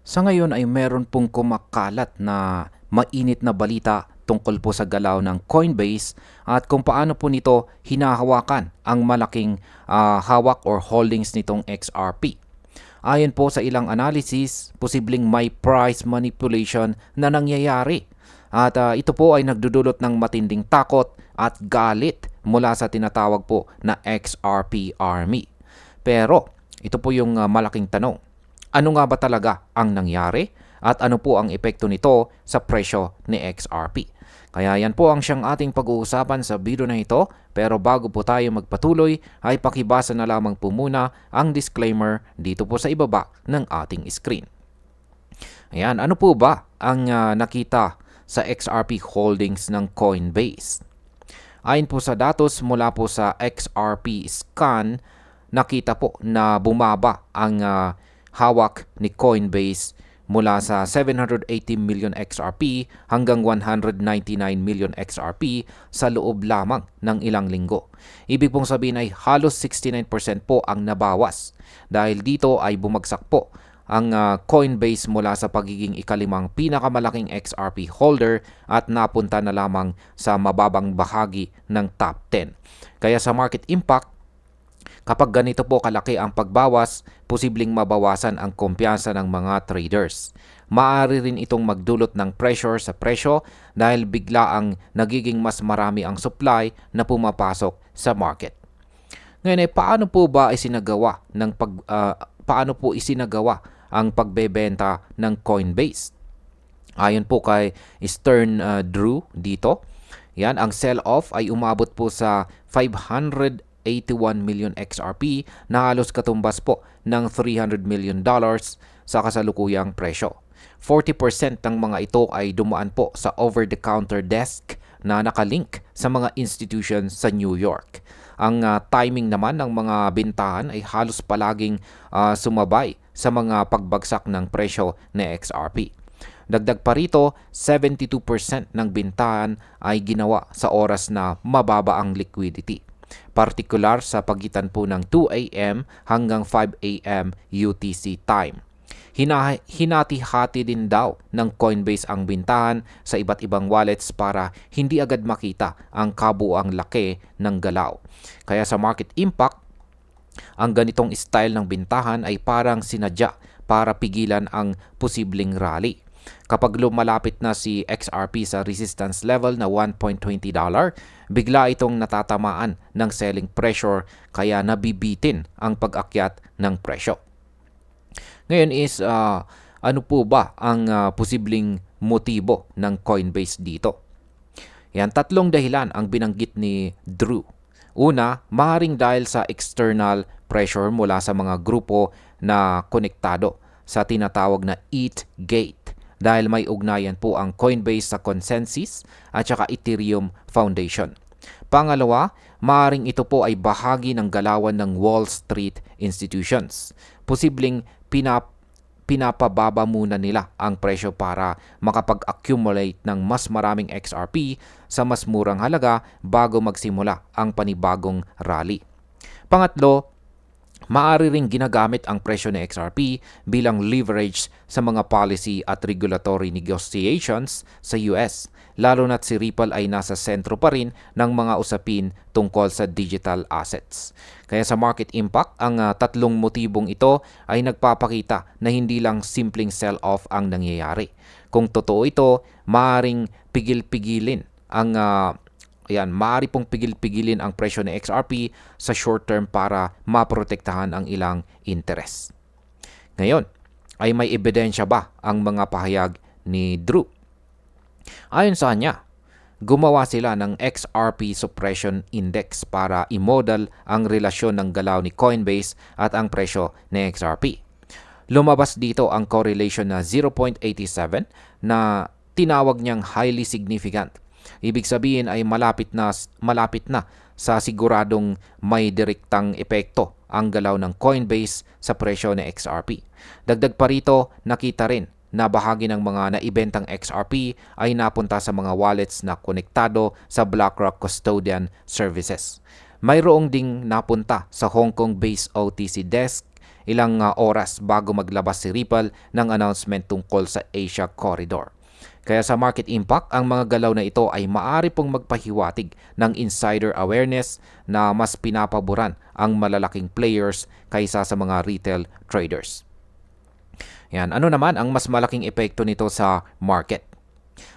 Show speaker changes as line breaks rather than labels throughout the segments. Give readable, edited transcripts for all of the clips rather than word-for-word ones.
Sa ngayon ay meron pong kumakalat na mainit na balita tungkol po sa galaw ng Coinbase at kung paano po nito hinahawakan ang malaking hawak or holdings nitong XRP. Ayon po sa ilang analysis, posibleng may price manipulation na nangyayari. At ito po ay nagdudulot ng matinding takot at galit mula sa tinatawag po na XRP Army. Pero ito po yung malaking tanong. Ano nga ba talaga ang nangyari at ano po ang epekto nito sa presyo ni XRP? Kaya yan po ang siyang ating pag-uusapan sa video na ito, pero bago po tayo magpatuloy ay pakibasa na lamang po muna ang disclaimer dito po sa ibaba ng ating screen. Ayan, ano po ba ang nakita sa XRP holdings ng Coinbase? Ayon po sa datos mula po sa XRP scan, nakita po na bumaba ang hawak ni Coinbase mula sa 780 million XRP hanggang 199 million XRP sa loob lamang ng ilang linggo. Ibig pong sabihin ay halos 69% po ang nabawas. Dahil dito ay bumagsak po ang Coinbase mula sa pagiging ikalimang pinakamalaking XRP holder at napunta na lamang sa mababang bahagi ng top 10. Kaya sa market impact, kapag ganito po kalaki ang pagbawas, posibleng mabawasan ang kumpiyansa ng mga traders. Maaari rin itong magdulot ng pressure sa presyo dahil bigla ang nagiging mas marami ang supply na pumapasok sa market. Ngayon ay paano po isinagawa ang pagbebenta ng Coinbase? Ayon po kay Stern Drew dito, yan, ang sell-off ay umabot po sa 581 million XRP na halos katumbas po ng $300 million sa kasalukuyang presyo. 40% ng mga ito ay dumaan po sa over-the-counter desk na nakalink sa mga institutions sa New York. Ang timing naman ng mga bintahan ay halos palaging sumabay sa mga pagbagsak ng presyo ng XRP. Dagdag pa rito, 72% ng bintahan ay ginawa sa oras na mababa ang liquidity. Partikular sa pagitan po ng 2 a.m. hanggang 5 a.m. UTC time. Hinati-hati din daw ng Coinbase ang bintahan sa iba't ibang wallets para hindi agad makita ang kabuuang laki ng galaw. Kaya sa market impact, ang ganitong style ng bintahan ay parang sinadya para pigilan ang posibleng rally. Kapag lumalapit na si XRP sa resistance level na $1.20, bigla itong natatamaan ng selling pressure kaya nabibitin ang pag-akyat ng presyo. Ngayon is, ano po ba ang posibleng motibo ng Coinbase dito? Yan, tatlong dahilan ang binanggit ni Drew. Una, maaaring dahil sa external pressure mula sa mga grupo na konektado sa tinatawag na ETH Gate dahil may ugnayan po ang Coinbase sa Consensus at saka Ethereum Foundation. Pangalawa, maaaring ito po ay bahagi ng galawan ng Wall Street institutions. Posibleng pinapababa muna nila ang presyo para makapag-accumulate ng mas maraming XRP sa mas murang halaga bago magsimula ang panibagong rally. Pangatlo, maaari ring ginagamit ang presyo ng XRP bilang leverage sa mga policy at regulatory negotiations sa US, lalo na't si Ripple ay nasa sentro pa rin ng mga usapin tungkol sa digital assets. Kaya sa market impact, ang tatlong motibong ito ay nagpapakita na hindi lang simpleng sell-off ang nangyayari. Kung totoo ito, maaaring pigil-pigilin ang maaari pong pigil-pigilin ang presyo ng XRP sa short term para maprotektahan ang ilang interes. Ngayon, ay may ebidensya ba ang mga pahayag ni Drew? Ayon sa kanya, gumawa sila ng XRP Suppression Index para i-model ang relasyon ng galaw ni Coinbase at ang presyo ng XRP. Lumabas dito ang correlation na 0.87 na tinawag niyang highly significant. Ibig sabihin ay malapit na sa siguradong may direktang epekto ang galaw ng Coinbase sa presyo ng XRP. Dagdag pa rito, nakita rin na bahagi ng mga naibentang XRP ay napunta sa mga wallets na konektado sa BlackRock Custodian Services. Mayroong ding napunta sa Hong Kong-based OTC desk ilang oras bago maglabas si Ripple ng announcement tungkol sa Asia Corridor. Kaya sa market impact, ang mga galaw na ito ay maaari pong magpahiwatig ng insider awareness na mas pinapaboran ang malalaking players kaysa sa mga retail traders. Yan, ano naman ang mas malaking epekto nito sa market?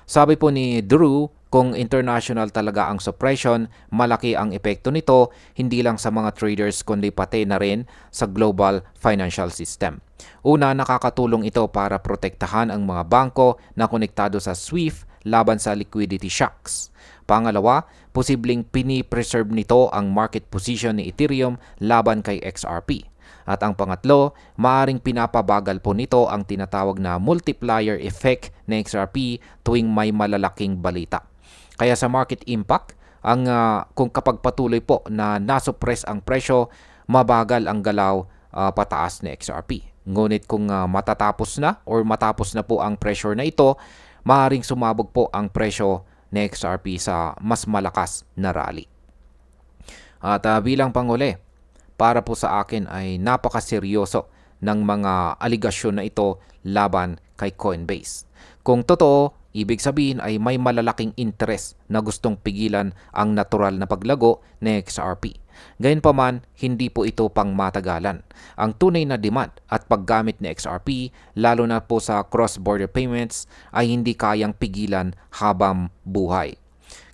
Sabi po ni Drew, kung international talaga ang suppression, malaki ang epekto nito hindi lang sa mga traders kundi pati na rin sa global financial system. Una, nakakatulong ito para protektahan ang mga bangko na konektado sa SWIFT laban sa liquidity shocks. Pangalawa, posibleng pini-preserve nito ang market position ni Ethereum laban kay XRP. At ang pangatlo, maaring pinapabagal po nito ang tinatawag na multiplier effect ng XRP tuwing may malalaking balita. Kaya sa market impact, kung kapag patuloy po na nasuppress ang presyo, mabagal ang galaw pataas ni XRP. Ngunit kung matapos na po ang pressure na ito, maaaring sumabog po ang presyo ni XRP sa mas malakas na rally. At bilang panghuli, para po sa akin ay napakaseryoso ng mga aligasyon na ito laban kay Coinbase. Kung totoo, ibig sabihin ay may malalaking interes na gustong pigilan ang natural na paglago ng XRP. Gayunpaman, hindi po ito pang matagalan. Ang tunay na demand at paggamit ng XRP, lalo na po sa cross-border payments, ay hindi kayang pigilan habang buhay.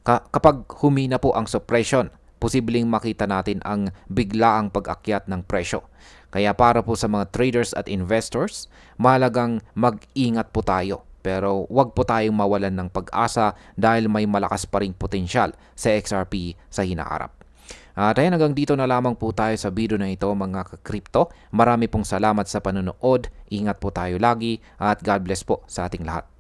Kapag humina po ang suppression, posibleng makita natin ang biglaang pag-akyat ng presyo. Kaya para po sa mga traders at investors, mahalagang mag-ingat po tayo. Pero huwag po tayong mawalan ng pag-asa dahil may malakas pa ring potensyal sa XRP sa hinaharap. At ayan, hanggang dito na lamang po tayo sa video na ito mga ka-crypto. Marami pong salamat sa panonood. Ingat po tayo lagi at God bless po sa ating lahat.